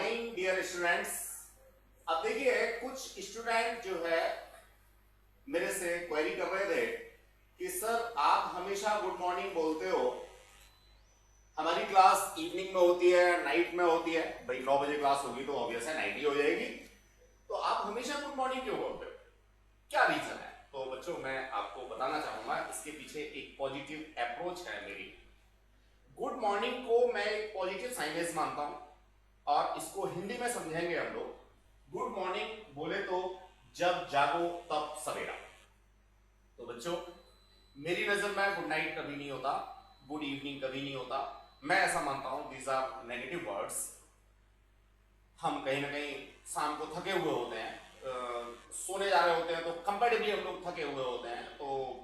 Morning dear students. अब देखिए कुछ स्टूडेंट जो है मेरे से क्वेरी कर रहे थे कि सर आप हमेशा गुड मॉर्निंग बोलते हो, हमारी क्लास इवनिंग में होती है, नाइट में होती है। भाई 9 बजे क्लास होगी तो ऑब्वियस है नाइट ही हो जाएगी, तो आप हमेशा गुड मॉर्निंग क्यों बोलते हो, क्या रीजन है? तो बच्चों मैं आपको बताना चाहूंगा, इसके पीछे एक पॉजिटिव अप्रोच है मेरी। गुड मॉर्निंग को मैं एक पॉजिटिव साइनेज मानता हूं और इसको हिंदी में समझेंगे हम लोग। गुड मॉर्निंग बोले तो जब जागो तब सवेरा। तो बच्चों मेरी नजर में गुड नाइट कभी नहीं होता, गुड इवनिंग कभी नहीं होता। मैं ऐसा मानता हूं दीज आर नेगेटिव वर्ड्स। हम कहीं ना कहीं शाम को थके हुए होते हैं, सोने जा रहे होते हैं, तो कंपेरेटिवली हम लोग थके हुए होते हैं। तो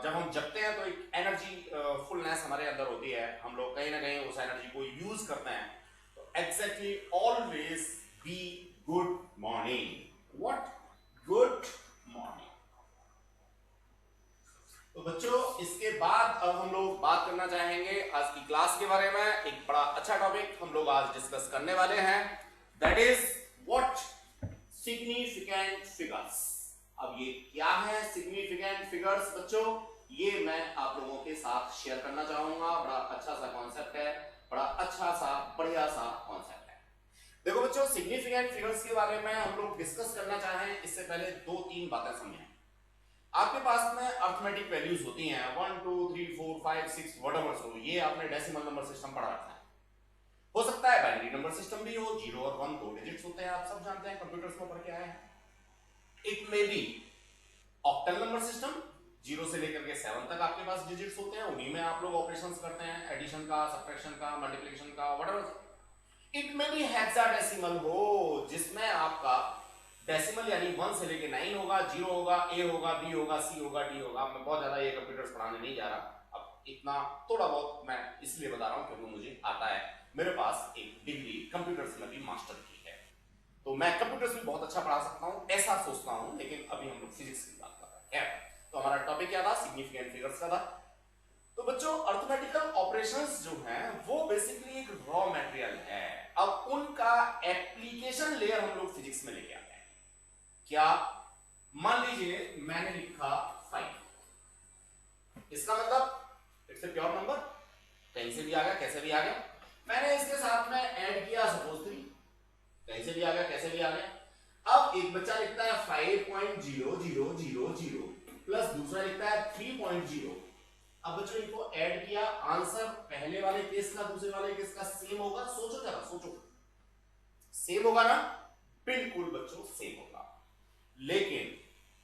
जब हम जगते हैं तो एक एनर्जी फुलनेस हमारे अंदर होती है, हम लोग कहीं ना कहीं उस एनर्जी को यूज करते हैं। तो exactly always be good morning. What good morning. तो बच्चों इसके बाद अब हम लोग बात करना चाहेंगे आज की क्लास के बारे में। एक बड़ा अच्छा टॉपिक हम लोग आज डिस्कस करने वाले हैं, that is what significant figures. अब ये क्या है सिग्निफिकेंट फिगर्स बच्चों, ये मैं आप लोगों के साथ शेयर करना चाहूंगा। बड़ा अच्छा सा कॉन्सेप्ट है, बड़ा अच्छा सा बढ़िया सा कॉन्सेप्ट है। देखो बच्चों सिग्निफिकेंट फिगर्स के बारे में हम लोग डिस्कस करना चाहें इससे पहले 2-3 बातें समझें। आपके पास में अर्थमेटिक वैल्यूज होती हैं 1 2 3 4 5 6 व्हाटएवर सो, ये आपने डेसिमल नंबर सिस्टम पढ़ा रखा है। हो सकता है बाइनरी नंबर सिस्टम भी हो, 0 और 1 दो डिजिट्स होते हैं, आप सब जानते हैं, कंप्यूटर्स में पढ़ के आए हैं। It may B octal number system, 0 से लेकर के 7 तक आपके पास डिजिट्स होते हैं, उन्हीं में आप लोग ऑपरेशंस करते हैं, एडिशन का, सब्ट्रैक्शन का, मल्टीप्लिकेशन का, whatever. It may B hexadecimal हो, जिसमें आपका डेसिमल यानी 1 से लेके 9 होगा, 0 होगा, ए होगा, बी होगा, सी होगा, डी होगा। मैं बहुत ज्यादा ये कंप्यूटर्स पढ़ाने नहीं जा रहा, अब इतना थोड़ा बहुत मैं इसलिए बता रहा हूं क्योंकि मुझे आता है, मेरे पास एक डिग्री कंप्यूटर्स में भी मास्टर की है, तो मैं कंप्यूटर्स भी बहुत अच्छा पढ़ा सकता हूं, ऐसा सोचता हूं। लेकिन अभी हम लोग फिजिक्स की बात कर रहे हैं, तो हमारा टॉपिक क्या था, सिग्निफिकेंट फिगर्स का था। तो बच्चों अर्थमेटिकल ऑपरेशंस जो हैं वो बेसिकली एक रॉ मटेरियल है, अब उनका एप्लीकेशन लेयर हम लोग फिजिक्स में लेके आते हैं। क्या मान लीजिए मैंने लिखा 5, इसका मतलब इट्स ए प्योर नंबर, कहीं से भी आ गया, कैसे भी आ गया। मैंने इसके साथ में ऐड किया सपोज 3, कहीं से भी आ गया, कैसे भी आ गया। अब एक बच्चा लिखता है 5.0000 प्लस दूसरा लिखता है 3.0। अब बच्चों इनको ऐड किया, आंसर पहले वाले केस का दूसरे वाले केस का सेम होगा। सोचो जरा, सोचो, सेम होगा ना? बिल्कुल बच्चों सेम होगा। लेकिन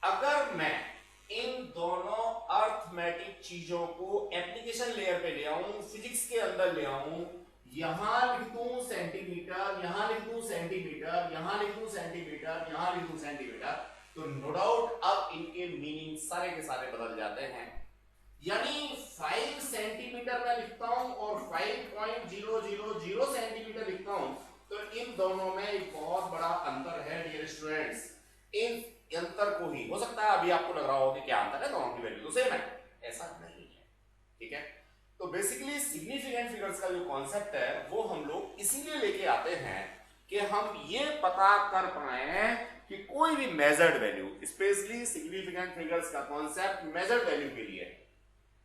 अगर मैं इन दोनों अर्थमेटिक चीजों को एप्लीकेशन लेयर पे ले आऊं, फिजिक्स के अंदर ले आऊं, यहां लिख दूं सेंटीमीटर, यहां लिख दूं सेंटीमीटर, यहां लिख दूं सेंटीमीटर, यहां लिख दूं सेंटीमीटर, तो नो डाउट अब इनके मीनिंग सारे के सारे बदल जाते हैं। यानी 5 सेंटीमीटर में लिखता हूं और 5.000 सेंटीमीटर लिखता हूं, तो इन दोनों में एक बहुत बड़ा अंतर है डियर स्टूडेंट्स। इन अंतर को ही, हो सकता है अभी आपको लग रहा हो कि क्या अंतर है, दोनों की वैल्यू तो सेम है, ऐसा नहीं है, ठीक है। तो बेसिकली सिग्निफिकेंट फिगर्स का जो कॉन्सेप्ट है वो हम लोग इसीलिए लेके आते हैं कि हम ये पता कर पाए कि कोई भी measured value, specially significant figures का कॉन्सेप्ट मेजर्ड वैल्यू के लिए,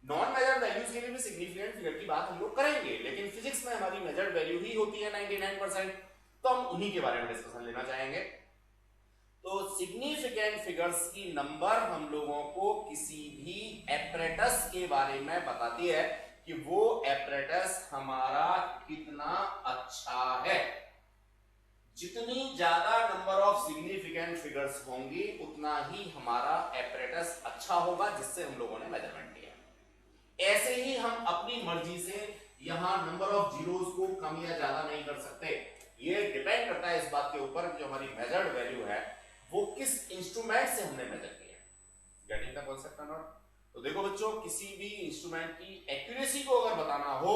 नॉन मेजर्ड वैल्यूज के लिए भी सिग्निफिकेंट फिगर की बात हम लोग करेंगे, लेकिन फिजिक्स में हमारी मेजर्ड वैल्यू ही होती है 99%, तो हम उन्हीं के बारे में डिस्कशन लेना चाहेंगे। तो सिग्निफिकेंट फिगर्स की नंबर हम लोगों को किसी भी एपरेटस के बारे में बताती है कि वो एपरेटस हमारा कितना अच्छा है। जितनी ज्यादा नंबर ऑफ सिग्निफिकेंट फिगर्स होंगी उतना ही हमारा एपरेटस अच्छा होगा जिससे हम लोगों ने मेजरमेंट किया। ऐसे ही हम अपनी मर्जी से यहां नंबर ऑफ जीरोस को कम या ज्यादा नहीं कर सकते, ये डिपेंड करता है इस बात के ऊपर कि जो हमारी मेजर्ड वैल्यू है वो किस इंस्ट्रूमेंट से हमने मेजर किया। गेटिंग द कांसेप्ट और नॉट? तो देखो बच्चों किसी भी इंस्ट्रूमेंट की एक्यूरेसी को अगर बताना हो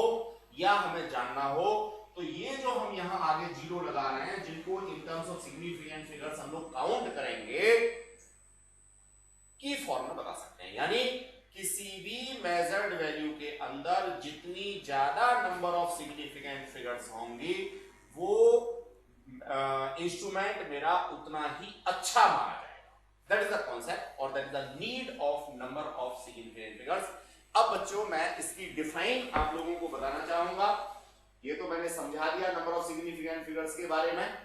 या हमें जानना हो, तो ये जो हम यहां आगे जीरो लगा रहे हैं, जिनको in terms of significant figures हम लोग काउंट करेंगे, की फॉर्म में बता सकते हैं। यानी किसी भी मेजर्ड वैल्यू के अंदर जितनी ज्यादा नंबर ऑफ सिग्निफिकेंट फिगर्स होंगी वो इंस्ट्रूमेंट मेरा उतना ही अच्छा माना जाएगा। दैट इज द कॉन्सेप्ट और that is the need of number of significant figures. अब बच्चों मैं इसकी डिफाइन आप लोगों को बताना चाहूंगा। ये तो मैंने समझा दिया नंबर ऑफ सिग्निफिकेंट फिगर्स के बारे में।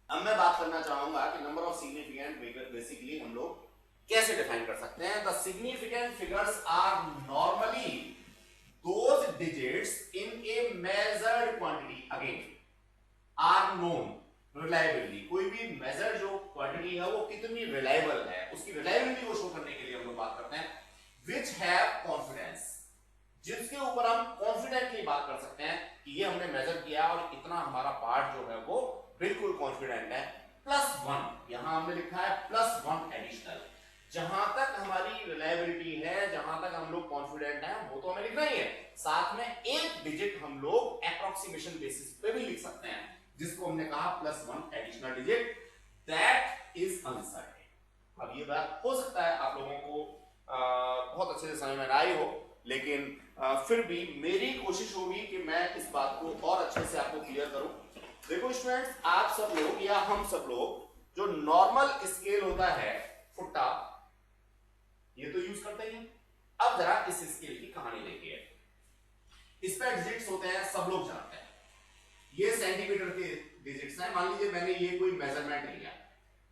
अब मैं बात करना चाहूंगा कि number of significant figure basically हम लोग कैसे डिफाइन कर सकते हैं। The significant figures are normally those digits in a measured quantity again are known reliability. कोई भी मेजर जो क्वांटिटी है वो कितनी रिलायबल है, उसकी रिलायबिलिटी को शो करने के लिए हम लोग बात करते हैं। विच हैव कॉन्फिडेंस, जिसके ऊपर हम कॉन्फिडेंटली बात कर सकते हैं कि ये हमने मेजर किया और इतना हमारा पार्ट जो है वो बिल्कुल कॉन्फिडेंट है। +1 यहां हमने लिखा है +1 एडिशनल। जहां तक हमारी रिलायबिलिटी है, जहां तक हम लोग कॉन्फिडेंट हैं, वो तो हमें लिखना ही है। साथ में एक डिजिट हम लोग अप्रोक्सीमेशन बेसिस पे भी लिख सकते हैं, जिसको हमने कहा +1 additional digit, that is uncertain. अब ये बात हो सकता है आप लोगों को बहुत अच्छे से समझ में ना आई हो, लेकिन फिर भी मेरी कोशिश होगी कि मैं इस बात को और अच्छे से आपको क्लियर करूं। देखो स्टूडेंट्स, आप सब लोग या हम सब लोग जो नॉर्मल स्केल होता है फुट्टा, ये तो यूज करते ही हैं। अब जरा इस स्केल की कहानी देखिए। इस पे डिजिट्स होते हैं, सब लोग जानते हैं। ये सेंटीमीटर के डिजिट्स हैं। मान लीजिए मैंने ये कोई मेजरमेंट लिया।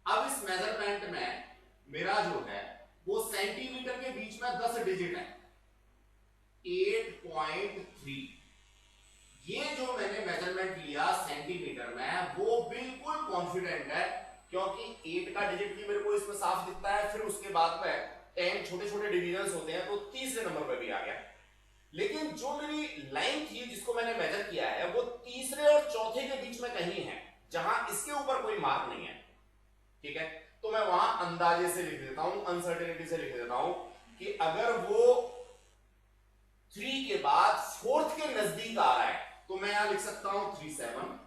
अब इस मेजरमेंट में मेरा जो है वो सेंटीमीटर के बीच में 10 डिजिट है, 8.3। ये जो मैंने मेजरमेंट लिया सेंटीमीटर में वो बिल्कुल कॉन्फिडेंट है, क्योंकि 8 का डिजिट भी मेरे को इसमें साफ दिखता है। फिर उसके बाद में 10 छोटे छोटे डिविजन्स होते हैं, तो तीसरे नंबर पे भी आ गया। लेकिन जो मेरी लाइन थी जिसको मैंने मेजर किया है वो तीसरे और चौथे के बीच में कहीं है, जहां इसके ऊपर कोई मार्क नहीं है। ठीक है, तो मैं वहां अंदाजे से लिख देता हूं, अनसर्टेनिटी से लिख देता हूं कि अगर वो 3 के बाद 4th के नजदीक आ रहा है तो मैं यहां लिख सकता हूं 37,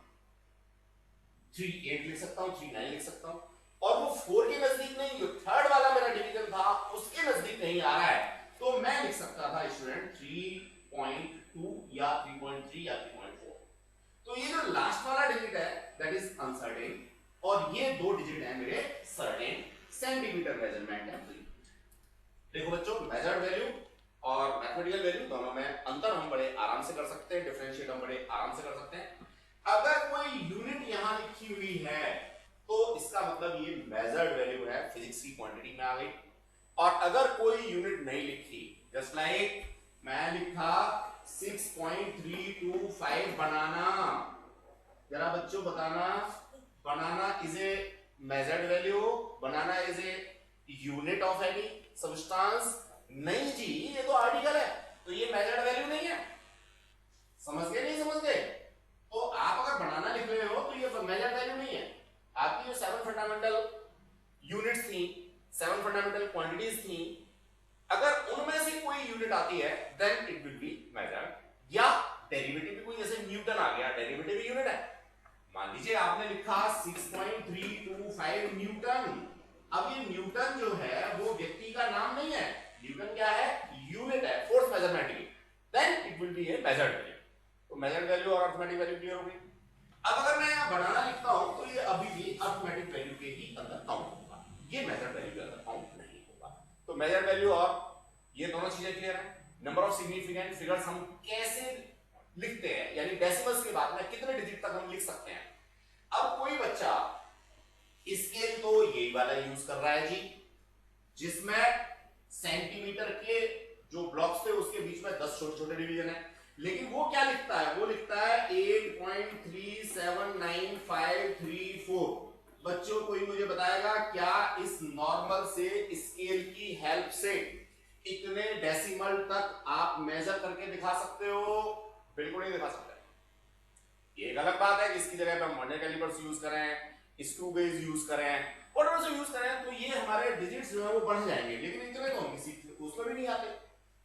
38 लिख सकता हूं, 39 लिख सकता हूं। और वो 4 के नजदीक नहीं, जो 3rd वाला मेरा डिवीजन था उसके नजदीक नहीं आ रहा है, तो मैं लिख सकता था स्टूडेंट 3.2 या 3.3 या 3.4। तो ये जो लास्ट वाला डिजिट है दैट इज अनसर्टेन, और ये 2 डिजिट है मेरे सर्टेन। सेंटीमीटर मेजरमेंट है। देखो बच्चों, मेजर्ड वैल्यू और मैथमेटिकल वैल्यू दोनों में अंतर हम बड़े आराम से कर सकते हैं, डिफरेंशिएट हम बड़े आराम से कर सकते हैं। अगर कोई यूनिट यहां लिखी हुई है तो इसका मतलब ये मेजर्ड वैल्यू है, फिजिक्स की क्वांटिटी में आ गई। और अगर कोई यूनिट नहीं लिखी, जस्ट लाइक मैं लिखा 6.325 बनाना, जरा बच्चों बताना, banana is a measured value, banana is a unit of any substance? नहीं जी, ये तो आर्टिकल है, तो ये मेजर्ड वैल्यू नहीं है। समझ गए नहीं समझ गए? तो आप अगर बनाना लिख रहे हो तो ये मेजर्ड वैल्यू नहीं है। आपकी जो 7 फंडामेंटल यूनिट्स थी, 7 फंडामेंटल क्वांटिटीज थी, अगर उनमें से कोई यूनिट आती है then it will be measured. या डेरिवेटिव भी कोई, जैसे न्यूटन आ गया, डेरिवेटिव भी यूनिट है। मान लीजिए आपने लिखा 6.325 न्यूटन। अब ये न्यूटन जो है वो व्यक्ति का नाम नहीं है, न्यूटन क्या है? यूनिट है, फोर्स मेजरमेंट की। Then it will be a measured value. तो मेजर्ड वैल्यू और अर्थमेटिक वैल्यू क्लियर हो गई। अब अगर मैं यहां बनाना लिखता हूं तो ये अभी भी अर्थमेटिक वैल्यू के ही अंदर काउंट होगा, ये मेजर्ड वैल्यू के अंदर काउंट नहीं होगा। तो मेजर्ड वैल्यू और ये दोनों चीजें क्लियर है। नंबर ऑफ सिग्निफिकेंट फिगर्स हम कैसे लिखते हैं, यानी डेसिमल्स के बाद में कितने डिजिट तक हम लिख सकते हैं। अब कोई बच्चा स्केल तो यही वाला यूज कर रहा है जी, जिसमें सेंटीमीटर के जो ब्लॉक्स थे उसके बीच में 10 छोटे छोटे डिवीजन है। लेकिन वो क्या लिखता है? वो लिखता है 8.3795534। बच्चों कोई मुझे बताएगा क्या इस नॉर्मल से स्केल की हेल्प से इतने डेसिमल तक आप मेजर करके दिखा सकते हो? बिल्कुल नहीं दिखा सकते। ये एक अलग बात है कि इसकी जगह पे हम वर्नियर कैलिपर्स यूज करें, स्क्रू गेज यूज करें, और यूज करें, तो ये हमारे डिजिट्स जो है वो बढ़ जाएंगे, लेकिन इतने तो हम किसी उसमें भी नहीं आते।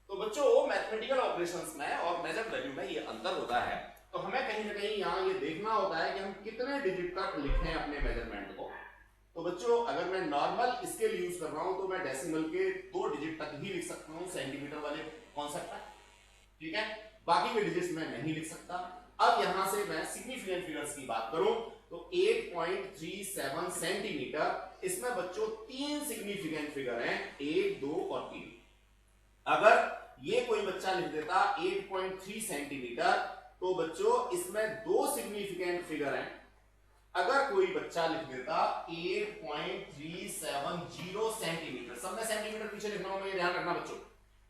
तो बच्चों मैथमेटिकल ऑपरेशंस में और मेजर वैल्यू में ये अंतर होता है। तो हमें कहीं ना कहीं यहाँ ये देखना होता है कि हम कितने डिजिट तक लिखें अपने मेजरमेंट को। तो बच्चों अगर मैं नॉर्मल स्केल यूज कर रहा हूं तो मैं डेसिमल के 2 डिजिट तक ही लिख सकता हूं, सेंटीमीटर वाले कॉन्सेप्ट में। ठीक है, बाकी के डिजिट्स में नहीं लिख सकता। अब यहां से मैं सिग्निफिकेंट फिगर्स की बात करूं तो 8.37 सेंटीमीटर, इसमें बच्चों 3 सिग्निफिकेंट फिगर हैं, 1, 2 और 3। अगर ये कोई बच्चा लिख देता 8.3 सेंटीमीटर, तो बच्चों इसमें 2 सिग्निफिकेंट फिगर हैं। अगर कोई बच्चा लिख देता 8.370 सेंटीमीटर, सब में सेंटीमीटर पीछे लिखना होगा, ये ध्यान रखना बच्चों,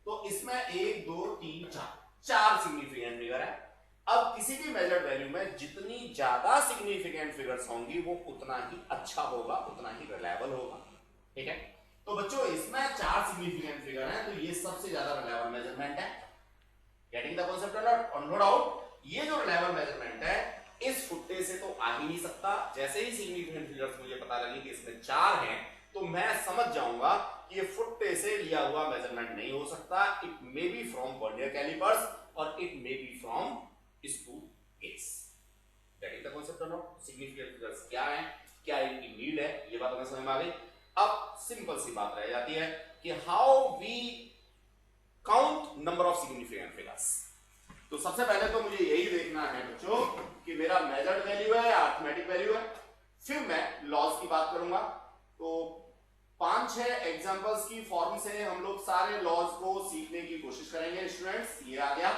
तो इसमें 1, 2, 3, 4 सिग्निफिकेंट फिगर है। अब किसी भी मेजर्ड वैल्यू में जितनी ज्यादा सिग्निफिकेंट फिगर्स होंगी वो उतना ही अच्छा होगा, उतना ही रिलायबल होगा। ठीक है, तो बच्चों इसमें 4 सिग्निफिकेंट फिगर हैं, तो ये सबसे ज्यादा रिलायबल मेजरमेंट है। गेटिंग द कांसेप्ट और नो डाउट, ये जो रिलायबल मेजरमेंट है इस फुट्टे से तो आ ही नहीं सकता। जैसे ही सिग्निफिकेंट फिगर्स मुझे पता लगी कि इसमें 4 हैं, तो मैं समझ जाऊंगा कि ये फुट्टे से लिया हुआ मेजरमेंट नहीं हो सकता। It may be from vernier callipers और it may be from screw gauge. Getting the concept और नो, सिग्निफिकेंट फिगर्स क्या हैं, क्या इनकी नीड है, ये बात हमें समझ में आ गई। अब सिंपल सी बात रह जाती है कि how we count number of significant figures. तो सबसे पहले तो मुझे यही देखना है बच्चों कि मेरा मेजर्ड वैल्यू है या अरिथमेटिक वैल्यू है। फिर मैं लॉज की बात करूंगा। तो 5-6 एग्जांपल्स की फॉर्म से हम लोग सारे लॉज को सीखने की कोशिश करेंगे स्टूडेंट्स। ये आ गया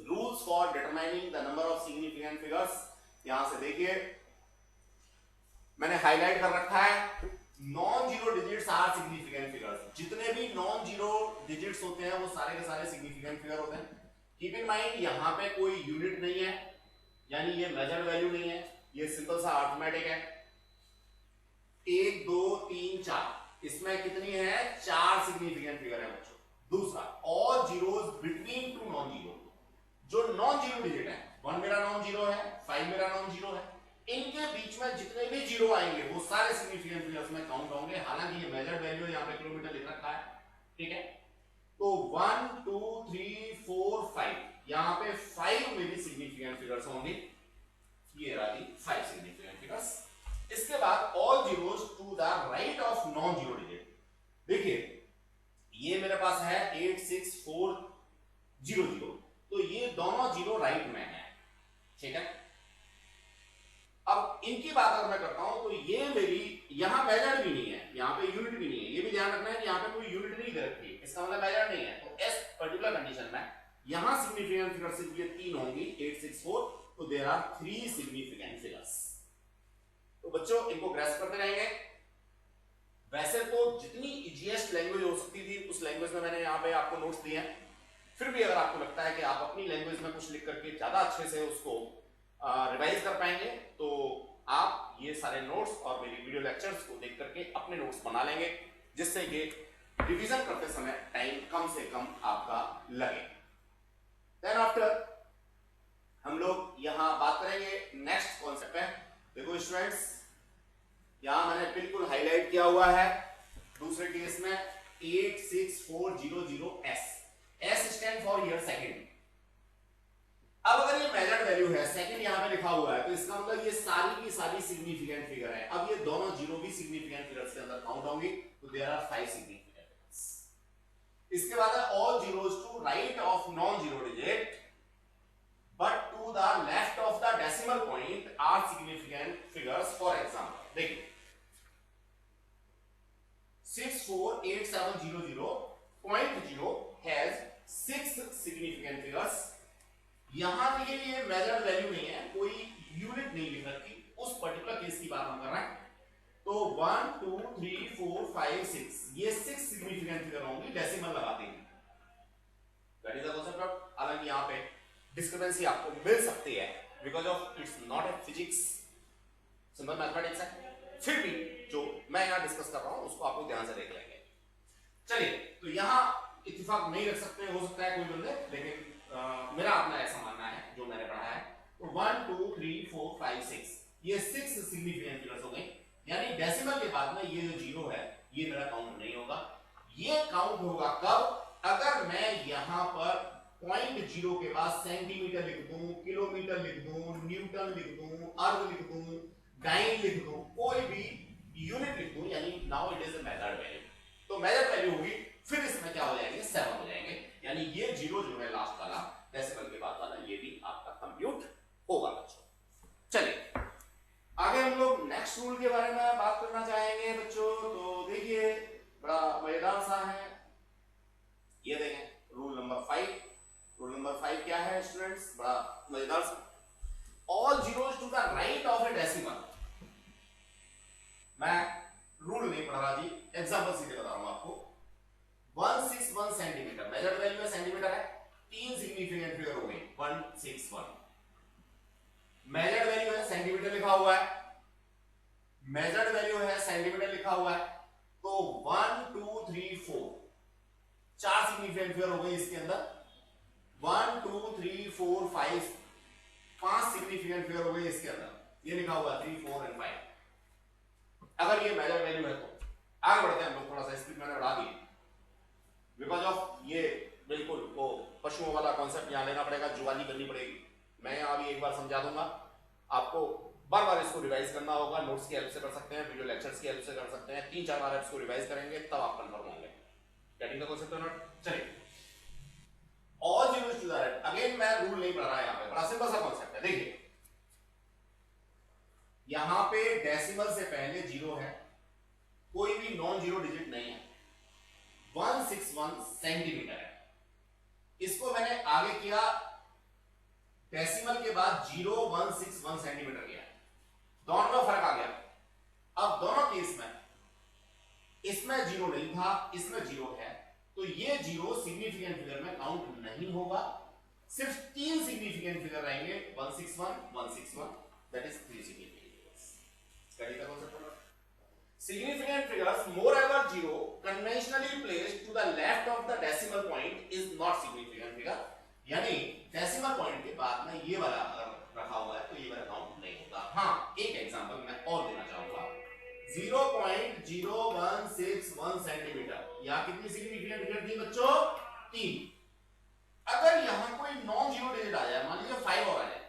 rules for determining the number of significant figures. यहां से देखिए मैंने हाईलाइट कर रखा है, non zero digits are significant figures. जितने भी नॉन जीरो डिजिट्स होते हैं वो सारे के सारे सिग्निफिकेंट फिगर होते हैं। कीप इन माइंड यहां पे कोई यूनिट नहीं है, यानी ये मेजर्ड वैल्यू नहीं है, ये सिंपल सा अरिथमेटिक है। 1, 2, 3, 4, इसमें कितनी है, 4 सिग्निफिकेंट फिगर है बच्चों। दूसरा, all zeros between two non zero, जो नॉन जीरो डिजिट है, 1 मेरा नॉन जीरो है, 5 मेरा नॉन जीरो है, इनके बीच में जितने भी जीरो आएंगे वो सारे सिग्निफिकेंट फिगर्स में काउंट होंगे। हालांकि ये मेजर्ड वैल्यू है, यहां पे किलोमीटर लिख रखा है। ठीक है, तो 1, 2, 3, 4, 5, यहां पे 5 मेरी सिग्निफिकेंट फिगर्स होंगी। ये रही 5 सिग्निफिकेंट फिगर्स। इसके बाद all zeros to the right of non zero digit. देखिए ये मेरे पास है 86400, तो ये दोनों जीरो राइट में है। ठीक है, अब इनकी बात अगर मैं करता हूं तो ये मेरी यहां मेजर्ड भी नहीं है, यहां पे यूनिट भी नहीं है। ये भी ध्यान रखना है कि यहां पे कोई यूनिट नहीं दे रखी है, इसका मतलब मेजर्ड नहीं है। तो इस पर्टिकुलर कंडीशन में यहां सिग्निफिकेंट फिगर सिर्फ ये 3 होंगी, 864, तो देयर आर 3 सिग्निफिकेंट फिगर्स। तो बच्चों इनको ग्रेस्प करते रहेंगे। वैसे तो जितनी इजीएस्ट लैंग्वेज हो सकती थी उस लैंग्वेज में मैंने यहां पे आपको नोट्स दिए हैं। फिर भी अगर आपको लगता है कि आप अपनी लैंग्वेज में कुछ लिख करके ज्यादा अच्छे से उसको रिवाइज कर पाएंगे, तो आप ये सारे नोट्स और मेरी वीडियो लेक्चर्स को देख करके अपने नोट्स बना लेंगे, जिससे कि रिवीजन करते समय टाइम कम से कम आपका लगे। देन आफ्टर हम लोग यहां बात करेंगे नेक्स्ट कॉन्सेप्ट है। देखो स्टूडेंट्स, यहां मैंने बिल्कुल हाईलाइट किया हुआ है दूसरे केस में 86400S, S stand for year second. अब अगर ये मेजर्ड वैल्यू है, सेकंड यहां पे लिखा हुआ है, तो इसका मतलब ये सारी की सारी सिग्निफिकेंट फिगर है। अब ये दोनों जीरो भी सिग्निफिकेंट फिगर्स के अंदर काउंट होंगी, तो देयर आर 5 सिग्निफिकेंट फिगर्स। इसके बाद है all zeros to right of non zero digit but to the left of the decimal point are significant figures. For example देखिए 64870.0 हैज 6 सिग्निफिकेंट फिगर्स। यहां देखिए ये मेजर्ड वैल्यू नहीं है, कोई यूनिट नहीं लिख रखी, उस पर्टिकुलर केस की बात हम कर रहे हैं। तो 1, 2, 3, 4, 5, 6, ये 6 सिग्निफिकेंट फिगर होंगी, डेसिमल लगाते हैं। That is the concept. हालांकि यहां पे डिस्क्रिपेंसी आपको मिल सकती है because of its not a physics, simple mathematics है। फिर भी जो मैं यहां डिस्कस कर रहा हूं उसको आपको ध्यान से देख लेंगे। चलिए, तो यहां इत्तेफाक नहीं रख सकते, हो सकता है कोई बंदे, लेकिन मेरा अपना ऐसा मानना है जो मैंने पढ़ा है। तो 1, 2, 3, 4, 5, 6, ये 6 सिग्निफिकेंट फिगर्स हो गए। यानी डेसिमल के बाद में ये जो जीरो है ये मेरा काउंट नहीं होगा। ये काउंट होगा कब, अगर मैं यहां पर 0.0 के बाद सेंटीमीटर लिख दूं, किलोमीटर लिख दूं, न्यूटन लिख दूं, अर्ग लिख दूं, डाइन लिख दूं, कोई भी यूनिट लिख दूं, यानी now it is a measured value. तो मेजर्ड वैल्यू होगी, फिर इसमें क्या हो जाएंगे, 7 हो जाएंगे। यानी ये जीरो जो है लास्ट वाला, डेसिमल के बाद वाला ये भी आपका कंप्यूट होगा बच्चों। चलिए आगे हम लोग नेक्स्ट रूल के बारे में बात करना चाहेंगे बच्चों। तो देखिए बड़ा मजेदार सा है, ये देखें रूल नंबर 5। रूल नंबर 5 क्या है स्टूडेंट्स, बड़ा मजेदार सा, all zeros to the right of a decimal. मैं रूल नहीं पढ़ रहा जी, एग्जांपल सीधे बता रहा हूं आपको। 161 सेंटीमीटर मेजर्ड वैल्यू है, सेंटीमीटर है, 3 सिग्निफिकेंट फिगर हो गए 161। मेजर्ड वैल्यू है, सेंटीमीटर लिखा हुआ है, मेजर्ड वैल्यू है, सेंटीमीटर लिखा हुआ है, तो 1 2 3 4 4 सिग्निफिकेंट फिगर हो गए इसके अंदर। 1 2 3 4 5 5 सिग्निफिकेंट फिगर हो गए इसके अंदर, ये लिखा हुआ है 3 4 एंड 5। अगर ये मेजर वैल्यू है तो आगे बढ़ते हैं हम लोग, थोड़ा सा स्पीड मैंने बढ़ा दी बिकॉज ऑफ ये बिल्कुल वो पशुओं वाला कॉन्सेप्ट यहाँ लेना पड़ेगा, जुगाली करनी पड़ेगी। मैं यहाँ भी एक बार समझा दूंगा आपको, बार बार इसको रिवाइज करना होगा, नोट्स की हेल्प से कर सकते हैं, वीडियो लेक्चर्स की हेल्प से कर सकते हैं, 3-4 बार इसको रिवाइज करेंगे तब आप कंफर्म होंगे। गेटिंग द कांसेप्ट और नॉट? चलिए all zeros to the right, again मैं रूल नहीं पढ़ रहा यहाँ पे, बड़ा सिंपल सा कॉन्सेप्ट है। देखिए यहां पे डेसिमल से पहले जीरो है, कोई भी नॉन जीरो डिजिट नहीं है, 161 सेंटीमीटर है। इसको मैंने आगे किया, डेसिमल के बाद 0161 सेंटीमीटर किया, दोनों में फर्क आ गया। अब दोनों केस में इसमें जीरो नहीं था, इसमें जीरो है, तो ये जीरो सिग्निफिकेंट फिगर में काउंट नहीं होगा, सिर्फ 3 सिग्निफिकेंट फिगर रहेंगे, 161 161, that is 3 significant significant figures moreover zero conventionally placed to the left of the decimal point is not significant figure। यानी डेसिमल पॉइंट के बाद में ये वाला अगर रखा हुआ है तो ये वाला काउंट नहीं होगा। हाँ एक एग्जांपल मैं और देना चाहूंगा, 0.0161 सेंटीमीटर, यहाँ कितनी सिग्निफिकेंट फिगर थी बच्चों? 3। अगर यहाँ कोई नॉन जीरो डिजिट आ जाए, मान लीजिए 5 और आ जाए,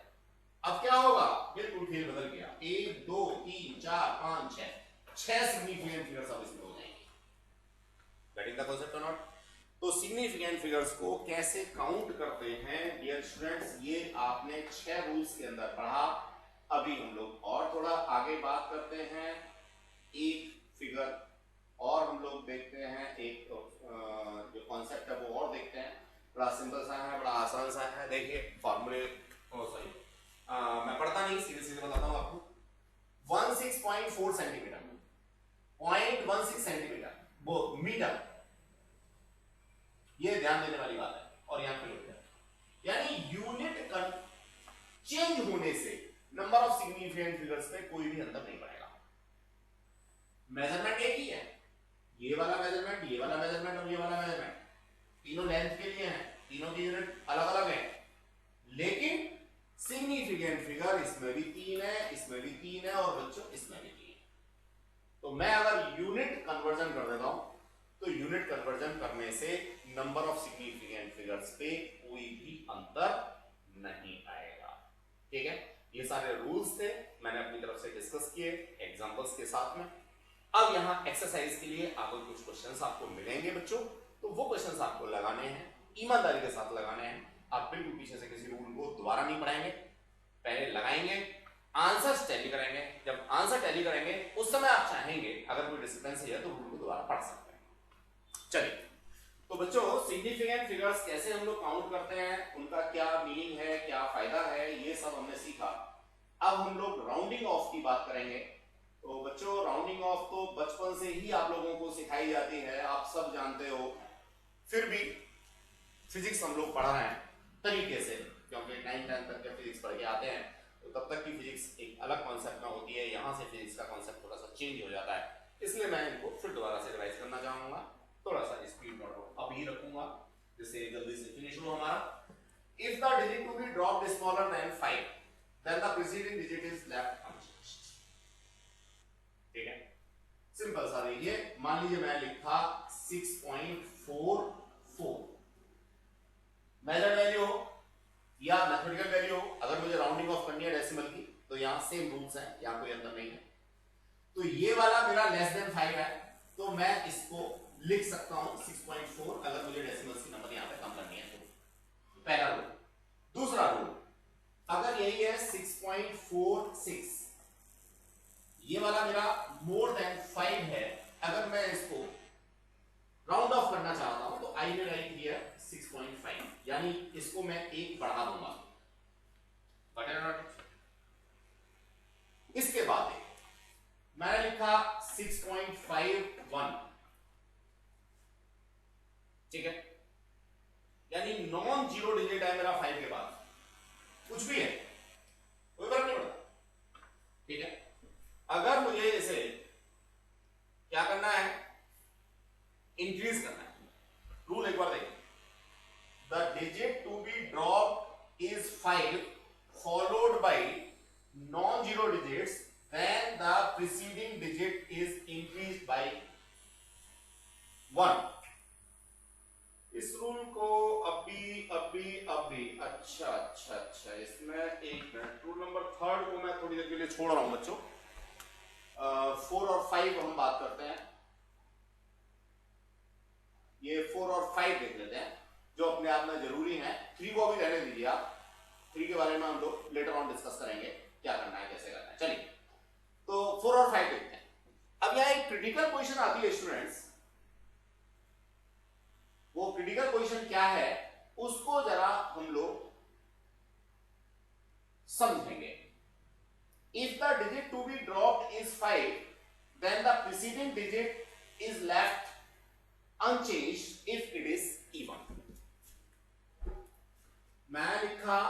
अब क्या होगा? बिल्कुल खेल बदल गया, 1 2 3 4 5 6 सिग्निफिकेंट फिगर्स अब इसमें हो जाएंगे। गेटिंग द कांसेप्ट और नॉट? तो सिग्निफिकेंट फिगर्स को कैसे काउंट करते हैं डियर स्टूडेंट्स, ये आपने 6 रूल्स के अंदर पढ़ा। अभी हम लोग और थोड़ा आगे बात करते हैं, एक फिगर और हम लोग देखते हैं, एक जो कॉन्सेप्ट है वो और देखते हैं। बड़ा सिंपल सा है, बड़ा आसान सा है। देखिए फॉर्मूले, सॉरी मैं पढ़ता नहीं, सीधे सीधे बताता हूं आपको। 16.4 सेंटीमीटर, 0.16 सेंटीमीटर वो मीटर, ये ध्यान देने वाली बात है। और यहां किलोमीटर, यानी यूनिट चेंज होने से नंबर ऑफ सिग्निफिकेंट फिगर्स पे कोई भी अंतर नहीं पड़ेगा। मेजरमेंट एक ही है, ये वाला मेजरमेंट, ये वाला मेजरमेंट और ये वाला मेजरमेंट, तीनों लेंथ के लिए हैं, तीनों की यूनिट अलग अलग है, लेकिन सिग्निफिकेंट फिगर इसमें भी 3 है, इसमें भी 3 है और बच्चों इसमें भी 3 है। तो मैं अगर यूनिट कन्वर्जन कर देता हूं तो यूनिट कन्वर्जन करने से नंबर ऑफ सिग्निफिकेंट फिगर्स पे कोई भी अंतर नहीं आएगा। ठीक है, ये सारे रूल्स थे, मैंने अपनी तरफ से डिस्कस किए एग्जांपल्स के साथ में। अब यहां एक्सरसाइज के लिए आपको कुछ क्वेश्चंस आपको मिलेंगे बच्चों, तो वो क्वेश्चंस आपको लगाने हैं, ईमानदारी के साथ लगाने हैं। आप बिल्कुल पीछे से किसी रूल को दोबारा नहीं पढ़ाएंगे, पहले लगाएंगे, आंसर्स टैली करेंगे। जब आंसर टैली करेंगे उस समय आप चाहेंगे अगर कोई डिस्क्रिपेंसी है तो रूल को दोबारा पढ़ सकते हैं। चलिए, तो बच्चों सिग्निफिकेंट फिगर्स कैसे हम लोग काउंट करते हैं, उनका क्या मीनिंग है, क्या फायदा है, ये सब हमने सीखा। अब हम लोग राउंडिंग ऑफ की बात करेंगे। तो बच्चों राउंडिंग ऑफ तो बचपन से ही आप लोगों को सिखाई जाती है, आप सब जानते हो, फिर भी फिजिक्स हम लोग पढ़ रहे हैं तरीके से, क्योंकि 9th-10th तक के फिजिक्स पढ़ के आते हैं, तो तब तक की फिजिक्स एक अलग कॉन्सेप्ट में होती है, यहाँ से फिजिक्स का कॉन्सेप्ट थोड़ा सा चेंज हो जाता है, इसलिए मैं इनको फिर दोबारा से रिवाइज करना चाहूंगा। थोड़ा सा स्पीड अभी रखूंगा जिससे जल्दी से फिनिश हो हमारा। If the digit to be dropped smaller than 5 then the preceding digit is left unchanged. ठीक है, सिंपल सा। देखिए मान लीजिए मैं लिखा 6.44, मेजर वैल्यू हो या मैथमेटिकल वैल्यू हो, अगर मुझे राउंडिंग ऑफ करनी है डेसिमल की तो यहां सेम रूल्स हैं, यहां कोई अंतर नहीं है। तो ये वाला मेरा लेस देन 5 है, तो मैं इसको लिख सकता हूं 6.4 अगर मुझे डेसिमल्स की नंबर यहां पे कम करनी है तो। पहला रूल। दूसरा रूल, अगर यही है 6.46, ये वाला मेरा मोर देन 5 है, अगर मैं इसको राउंड ऑफ करना चाहता हूं तो आई में राइट किया 6.5, यानी इसको मैं एक बढ़ा दूंगा। इसके बाद मैंने लिखा 6.51, ठीक है, यानी नॉन जीरो डिजिट है मेरा 5 के बाद, कुछ भी है कोई फर्क नहीं पड़ता, ठीक है। अगर मुझे इसे क्या करना है, इंक्रीज करना है, रूल एक बार देखिए, the digit to be drop is 5 followed by non zero digits then the preceding digit is increased by 1। इस रूल को अभी अच्छा इसमें एक मिनट, रूल नंबर 3 को मैं थोड़ी देर के लिए छोड़ रहा हूं बच्चों। 4 और 5 हम बात करते हैं, ये 4 और 5 देख लेते हैं जो अपने आप में जरूरी है। 3 को अभी रहने दीजिए आप, 3 के बारे में हम लोग लेटर ऑन डिस्कस करेंगे क्या करना है कैसे करना है। चलिए तो 4 और 5 देखते हैं। अब यहां एक क्रिटिकल क्वेश्चन आती है स्टूडेंट्स, वो क्रिटिकल क्वेश्चन क्या है उसको जरा हम लोग समझेंगे। If the digit to be dropped is 5 then the preceding digit is left unchanged if it is even। मैं लिखा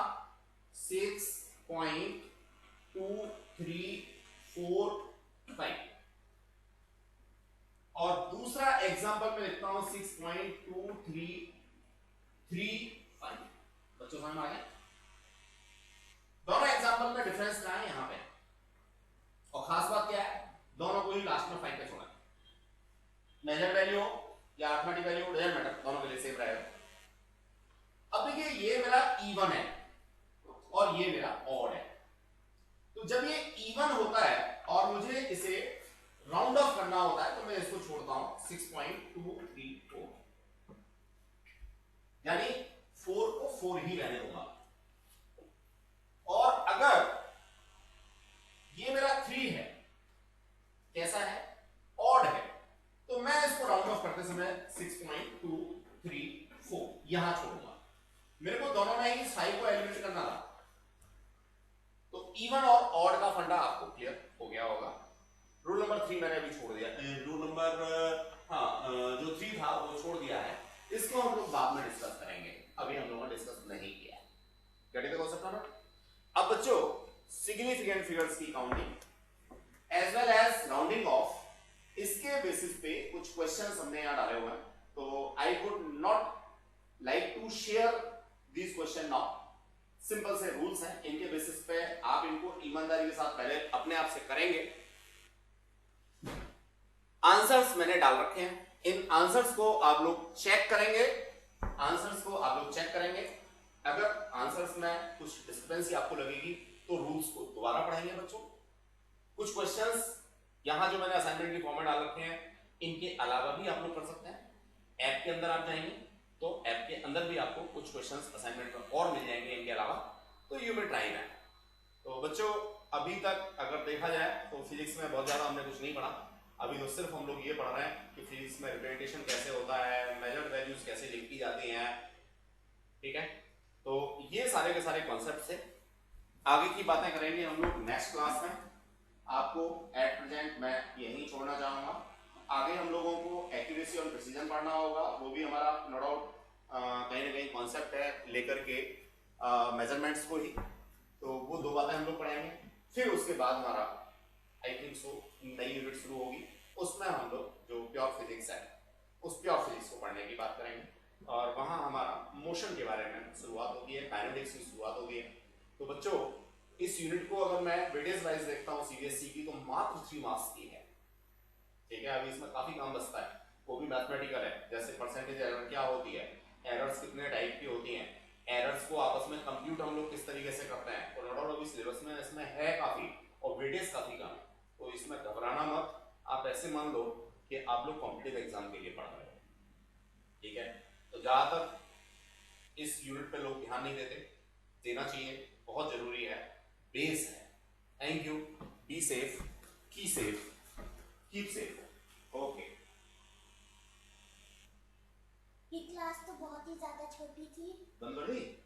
6.2345 और दूसरा एग्जांपल में लिखता हूं 6.2335। बच्चों समझ में आ गया? दोनों एग्जांपल में डिफरेंस क्या है यहां पे, और खास बात क्या है, दोनों को ही लास्ट में 5 पे छोड़ा, मेजर वैल्यू हो या अरिथमेटिक वैल्यू डजंट मैटर, दोनों के लिए सेम रहेगा। अब देखिए ये मेरा इवन है और ये मेरा ऑड है, तो जब ये इवन होता है और मुझे इसे राउंड ऑफ करना होता है तो मैं इसको छोड़ता हूं 6.234, यानी 4 को 4 ही रहने दूंगा। और अगर ये मेरा 3 है, कैसा है, ऑड है, तो मैं इसको राउंड ऑफ करते समय 6.234 यहां छोड़ूंगा। मेरे को दोनों में ही 5 को एलिमिनेट करना था, तो इवन और ऑड का फंडा आपको क्लियर हो गया होगा। रूल नंबर 3 मैंने अभी छोड़ दिया, रूल नंबर जो 3 था वो छोड़ दिया है, इसको हम लोग बाद में डिस्कस करेंगे, अभी हम लोगों ने डिस्कस नहीं किया है। गेट इट हो सकता है। अब बच्चों सिग्निफिकेंट फिगर्स की counting as well as rounding off, इसके बेसिस पे कुछ क्वेश्चंस हमने यहां डाले हुए हैं, तो I would not like to share these question now. Simple से रूल्स हैं, इनके बेसिस पे आप इनको ईमानदारी के साथ पहले अपने आप से करेंगे। आंसर्स मैंने डाल रखे हैं, इन आंसर्स को आप लोग चेक करेंगे, अगर आंसर्स में कुछ डिस्क्रिपेंसी आपको लगेगी तो रूल्स को दोबारा पढ़ेंगे बच्चों। कुछ क्वेश्चंस यहां जो मैंने असाइनमेंट के फॉर्मेट डाल रखे हैं, इनके अलावा भी आप लोग कर सकते हैं। ऐप के अंदर आप जाएंगे तो ऐप के अंदर भी आपको कुछ क्वेश्चंस असाइनमेंट में और मिल जाएंगे इनके अलावा, तो यू विल ट्राई दैट। तो बच्चों अभी तक अगर देखा जाए तो फिजिक्स में बहुत ज्यादा हमने कुछ नहीं पढ़ा, अभी तो सिर्फ हम लोग ये पढ़ रहे हैं कि फिजिक्स में रिप्रेजेंटेशन कैसे होता है, मेजर्ड वैल्यूज कैसे लिखी जाती हैं, ठीक है। तो ये सारे के सारे कॉन्सेप्ट्स है, आगे की बातें करेंगे हम लोग नेक्स्ट क्लास में। आपको एट प्रेजेंट मैं यहीं छोड़ना चाहूंगा, आगे हम लोगों को एक्यूरेसी और प्रिसीजन पढ़ना होगा, वो भी हमारा नो डाउट कहीं ना कहीं कॉन्सेप्ट है लेकर के मेजरमेंट्स को ही, तो वो 2 बातें हम लोग पढ़ेंगे। फिर उसके बाद हमारा आई थिंक सो नई यूनिट शुरू होगी, उसमें हम लोग जो प्योर फिजिक्स है उस प्योर फिजिक्स को पढ़ने की बात करेंगे, और वहां हमारा मोशन के बारे में शुरुआत होगी है, काइनेटिक्स की शुरुआत होगी है। तो बच्चों इस यूनिट को अगर मैं वेटेज वाइज देखता हूँ सीबीएसई की, तो मात्र 3 मार्क्स की है, ठीक है। अभी इसमें काफी काम बचता है, वो भी मैथमेटिकल है, जैसे परसेंटेज एरर क्या होती है, एरर्स कितने टाइप की होती हैं, एरर्स को आपस में कंप्यूट हम लोग किस तरीके से करते हैं, तो नो डाउट अभी सिलेबस में इसमें है काफी, और वेटेज काफी कम है, तो इसमें घबराना मत। आप ऐसे मान लो कि आप लोग कॉम्पिटिटिव एग्जाम के लिए पढ़ रहे हो, ठीक है। तो ज्यादातर इस यूनिट पे लोग ध्यान नहीं देते, देना चाहिए, बहुत जरूरी है, बेस है। Thank you, be safe, keep safe. Okay. ये क्लास तो बहुत ही ज्यादा छोटी थी। बंद कर दी।